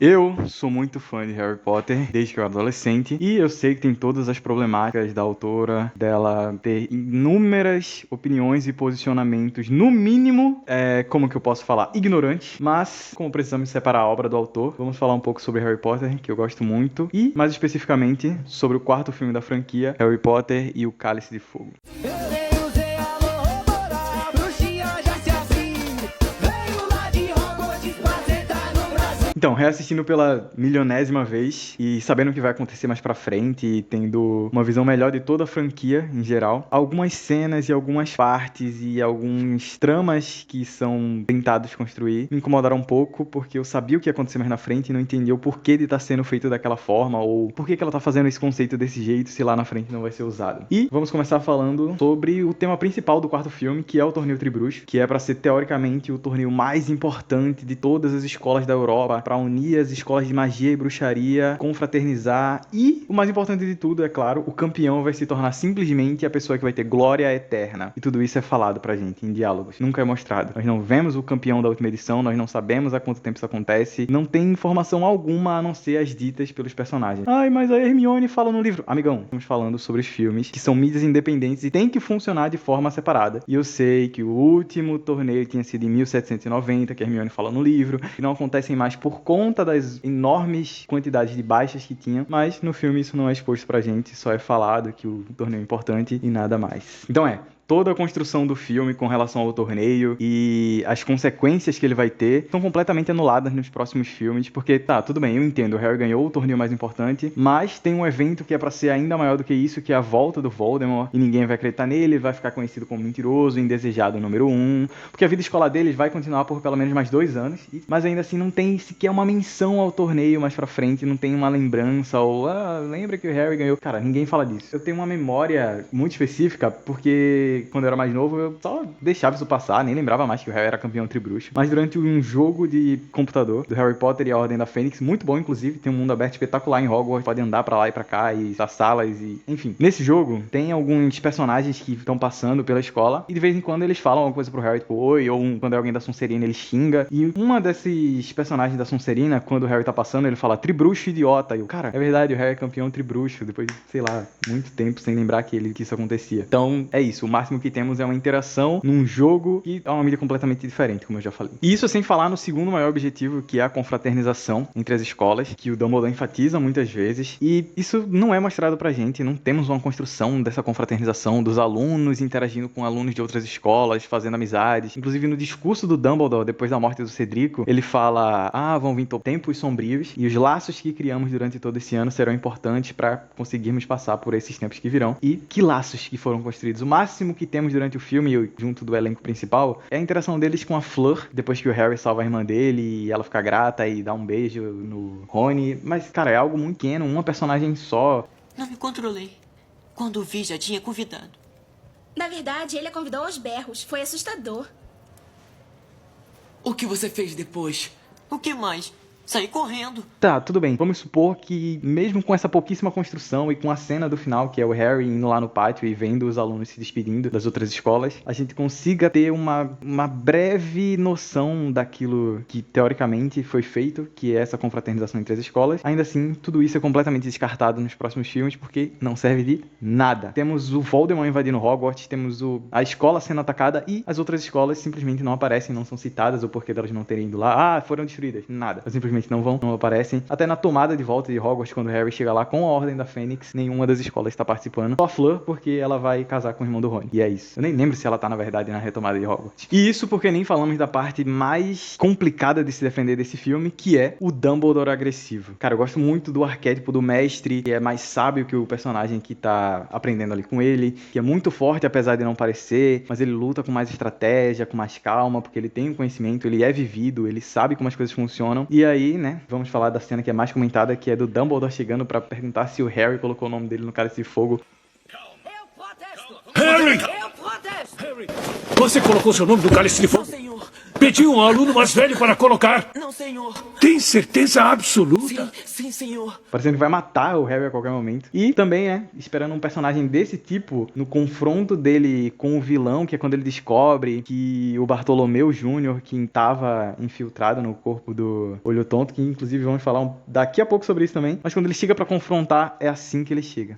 Eu sou muito fã de Harry Potter desde que eu era adolescente e eu sei que tem todas as problemáticas da autora, dela ter inúmeras opiniões e posicionamentos, no mínimo, como que eu posso falar, ignorantes, mas como precisamos separar a obra do autor, vamos falar um pouco sobre Harry Potter, que eu gosto muito, e mais especificamente sobre o quarto filme da franquia, Harry Potter e o Cálice de Fogo. Então, reassistindo pela milionésima vez e sabendo o que vai acontecer mais pra frente e tendo uma visão melhor de toda a franquia em geral, algumas cenas e algumas partes e alguns tramas que são tentados construir me incomodaram um pouco porque eu sabia o que ia acontecer mais na frente e não entendia o porquê de estar sendo feito daquela forma ou por que ela tá fazendo esse conceito desse jeito se lá na frente não vai ser usado. E vamos começar falando sobre o tema principal do quarto filme, que é o Torneio Tribruxo, que é pra ser teoricamente o torneio mais importante de todas as escolas da Europa, para unir as escolas de magia e bruxaria, confraternizar e, o mais importante de tudo, é claro, o campeão vai se tornar simplesmente a pessoa que vai ter glória eterna. E tudo isso é falado pra gente em diálogos, nunca é mostrado. Nós não vemos o campeão da última edição, nós não sabemos há quanto tempo isso acontece, não tem informação alguma a não ser as ditas pelos personagens. Ai, mas a Hermione fala no livro. Amigão, estamos falando sobre os filmes que são mídias independentes e tem que funcionar de forma separada. E eu sei que o último torneio tinha sido em 1790, que a Hermione fala no livro, e não acontecem mais por conta das enormes quantidades de baixas que tinha, mas no filme isso não é exposto pra gente, só é falado que o torneio é importante e nada mais. Então toda a construção do filme com relação ao torneio e as consequências que ele vai ter são completamente anuladas nos próximos filmes, porque tudo bem, eu entendo, o Harry ganhou o torneio mais importante, mas tem um evento que é pra ser ainda maior do que isso, que é a volta do Voldemort, e ninguém vai acreditar nele, vai ficar conhecido como mentiroso, indesejado número 1, porque a vida escolar deles vai continuar por pelo menos mais 2 anos, mas ainda assim não tem sequer uma menção ao torneio mais pra frente, não tem uma lembrança, ou, lembra que o Harry ganhou? Cara, ninguém fala disso. Eu tenho uma memória muito específica, porque quando eu era mais novo, eu só deixava isso passar, nem lembrava mais que o Harry era campeão tribruxo. Mas durante um jogo de computador do Harry Potter e a Ordem da Fênix, muito bom inclusive, tem um mundo aberto espetacular em Hogwarts, pode andar pra lá e pra cá e das salas e... Enfim, nesse jogo tem alguns personagens que estão passando pela escola e de vez em quando eles falam alguma coisa pro Harry, tipo, oi, ou quando é alguém da Sonserina ele xinga. E uma desses personagens da Sonserina, quando o Harry tá passando, ele fala tribruxo idiota. E eu, cara, é verdade, o Harry é campeão tribruxo, depois de, sei lá, muito tempo sem lembrar que isso acontecia. Então, é isso, o máximo que temos é uma interação num jogo que é uma mídia completamente diferente, como eu já falei. E isso sem falar no segundo maior objetivo, que é a confraternização entre as escolas, que o Dumbledore enfatiza muitas vezes, e isso não é mostrado pra gente, não temos uma construção dessa confraternização dos alunos interagindo com alunos de outras escolas, fazendo amizades. Inclusive no discurso do Dumbledore, depois da morte do Cedrico, ele fala, vão vir tempos sombrios, e os laços que criamos durante todo esse ano serão importantes pra conseguirmos passar por esses tempos que virão. E que laços que foram construídos? O máximo que temos durante o filme, junto do elenco principal, é a interação deles com a Fleur, depois que o Harry salva a irmã dele e ela fica grata e dá um beijo no Rony. Mas, cara, é algo muito pequeno, uma personagem só. Não me controlei. Quando o vi, já tinha convidado. Na verdade, ele a convidou aos berros. Foi assustador. O que você fez depois? O que mais? Saí correndo. Tudo bem. Vamos supor que, mesmo com essa pouquíssima construção e com a cena do final, que é o Harry indo lá no pátio e vendo os alunos se despedindo das outras escolas, a gente consiga ter uma breve noção daquilo que, teoricamente, foi feito, que é essa confraternização entre as escolas. Ainda assim, tudo isso é completamente descartado nos próximos filmes, porque não serve de nada. Temos o Voldemort invadindo Hogwarts, temos a escola sendo atacada e as outras escolas simplesmente não aparecem, não são citadas, o porquê delas não terem ido lá. Foram destruídas. Nada. Elas simplesmente não aparecem. Até na tomada de volta de Hogwarts, quando o Harry chega lá com a Ordem da Fênix, nenhuma das escolas está participando. Só a Fleur, porque ela vai casar com o irmão do Rony. E é isso. Eu nem lembro se ela tá, na verdade, na retomada de Hogwarts. E isso porque nem falamos da parte mais complicada de se defender desse filme, que é o Dumbledore agressivo. Cara, eu gosto muito do arquétipo do mestre, que é mais sábio que o personagem que tá aprendendo ali com ele, que é muito forte, apesar de não parecer, mas ele luta com mais estratégia, com mais calma, porque ele tem um conhecimento, ele é vivido, ele sabe como as coisas funcionam. E aí, vamos falar da cena que é mais comentada, que é do Dumbledore chegando pra perguntar se o Harry colocou o nome dele no Cálice de Fogo. Eu protesto! Harry! Eu protesto! Harry! Você colocou seu nome no Cálice de Fogo? Não, senhor. Pedi um aluno mais velho para colocar. Não, senhor. Tem certeza absoluta? Sim, senhor. Parecendo que vai matar o Harry a qualquer momento. E também, esperando um personagem desse tipo no confronto dele com o vilão, que é quando ele descobre que o Bartolomeu Jr., que estava infiltrado no corpo do Olho Tonto, que inclusive vamos falar daqui a pouco sobre isso também, mas quando ele chega pra confrontar, é assim que ele chega.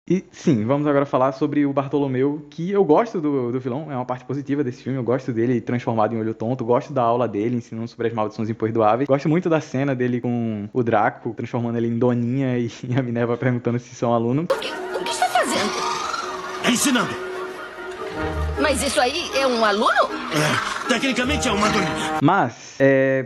E sim, vamos agora falar sobre o Bartolomeu, que eu gosto do vilão, é uma parte positiva desse filme, eu gosto dele transformado em Olho Tonto, gosto da aula dele ensinando sobre as maldições imperdoáveis, gosto muito da cena dele com o Draco, transformando ele em Doninha e a Minerva perguntando se são aluno. O que está fazendo? Ensinando. Mas isso aí é um aluno? Tecnicamente é uma doninha. Mas,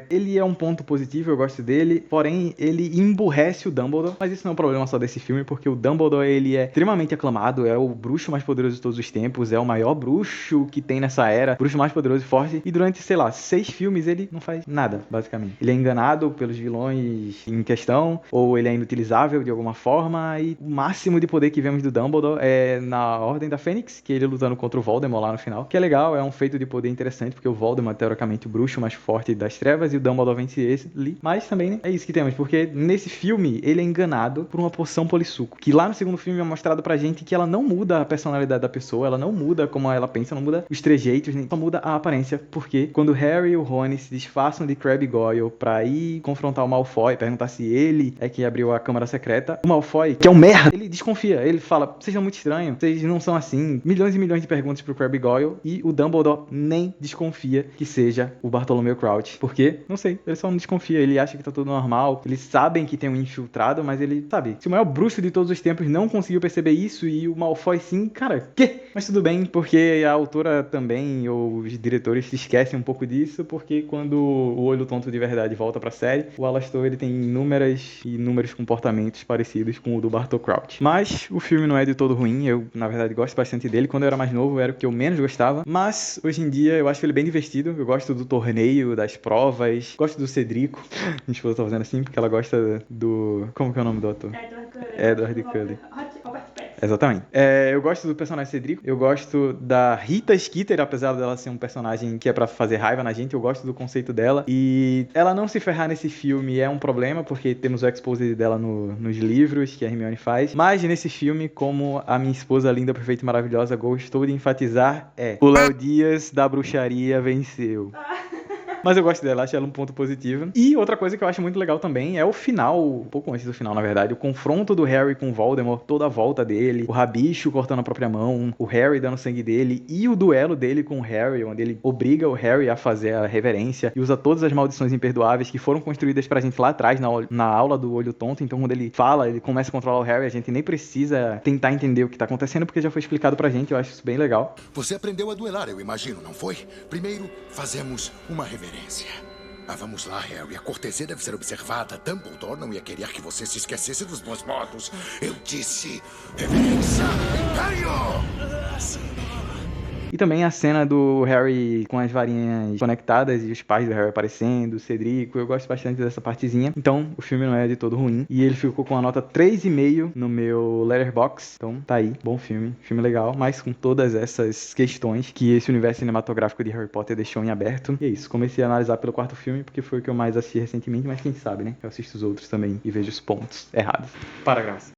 ele é um ponto positivo, eu gosto dele, porém ele emburrece o Dumbledore, mas isso não é um problema só desse filme, porque o Dumbledore, ele é extremamente aclamado, é o bruxo mais poderoso de todos os tempos, é o maior bruxo que tem nessa era, bruxo mais poderoso e forte, e durante, 6 filmes ele não faz nada, basicamente. Ele é enganado pelos vilões em questão, ou ele é inutilizável de alguma forma, e o máximo de poder que vemos do Dumbledore é na Ordem da Fênix, que ele lutando contra o Voldemort lá no final, que é legal, é um feito de poder interessante, porque o Voldemort é teoricamente o bruxo mais forte das trevas e o Dumbledore vence esse, mas também, né, é isso que temos, porque nesse filme ele é enganado por uma poção polissuco, que lá no segundo filme é mostrado pra gente que ela não muda a personalidade da pessoa, ela não muda como ela pensa, não muda os trejeitos, nem só muda a aparência, porque quando Harry e o Rony se disfarçam de Crabbe e Goyle pra ir confrontar o Malfoy, perguntar se ele é que abriu a Câmara Secreta, o Malfoy, que é um merda, ele desconfia, ele fala, vocês são muito estranhos, vocês não são assim, milhões e milhões de perguntas pro Crabbe e Goyle, e o Dumbledore nem desconfia que seja o Bartolomeu Crouch. Por quê? Não sei. Ele só não desconfia. Ele acha que tá tudo normal. Eles sabem que tem um infiltrado, mas ele, sabe, se o maior bruxo de todos os tempos não conseguiu perceber isso e o Malfoy sim, cara, quê? Mas tudo bem, porque a autora também, ou os diretores, se esquecem um pouco disso, porque quando o Olho Tonto de verdade volta pra série, o Alastor, ele tem inúmeros comportamentos parecidos com o do Bartol Crouch. Mas o filme não é de todo ruim. Eu, na verdade, gosto bastante dele. Quando eu era mais novo, era o que eu menos gostava. Mas, hoje em dia, eu acho ele bem divertido. Eu gosto do torneio, das provas. Gosto do Cedrico. Minha esposa tá fazendo assim porque ela gosta do... Como que é o nome do ator? Edward Cullen. Exatamente. Eu gosto do personagem Cedrico. Eu gosto da Rita Skeeter, apesar dela ser um personagem que é pra fazer raiva na gente. Eu gosto do conceito dela. E ela não se ferrar nesse filme é um problema, porque temos o expose dela nos livros que a Hermione faz. Mas nesse filme, como a minha esposa linda, perfeita e maravilhosa gostou de enfatizar, o Léo Dias da bruxaria venceu. Mas eu gosto dela, acho ela um ponto positivo. E outra coisa que eu acho muito legal também é o final, um pouco antes do final, na verdade, o confronto do Harry com o Voldemort, toda a volta dele, o Rabicho cortando a própria mão, o Harry dando sangue dele e o duelo dele com o Harry, onde ele obriga o Harry a fazer a reverência e usa todas as maldições imperdoáveis que foram construídas pra gente lá atrás, na aula do Olho Tonto. Então, quando ele fala, ele começa a controlar o Harry, a gente nem precisa tentar entender o que tá acontecendo, porque já foi explicado pra gente, eu acho isso bem legal. Você aprendeu a duelar, eu imagino, não foi? Primeiro, fazemos uma reverência. Vamos lá, Harry. A cortesia deve ser observada. Dumbledore não ia querer que você se esquecesse dos bons modos. Eu disse reverência, Império! Assim. E também a cena do Harry com as varinhas conectadas e os pais do Harry aparecendo, o Cedrico, eu gosto bastante dessa partezinha. Então, o filme não é de todo ruim. E ele ficou com a nota 3,5 no meu Letterboxd. Então, tá aí, bom filme legal, mas com todas essas questões que esse universo cinematográfico de Harry Potter deixou em aberto. E é isso, comecei a analisar pelo quarto filme, porque foi o que eu mais assisti recentemente, mas quem sabe, né? Eu assisto os outros também e vejo os pontos errados. Para, Graça.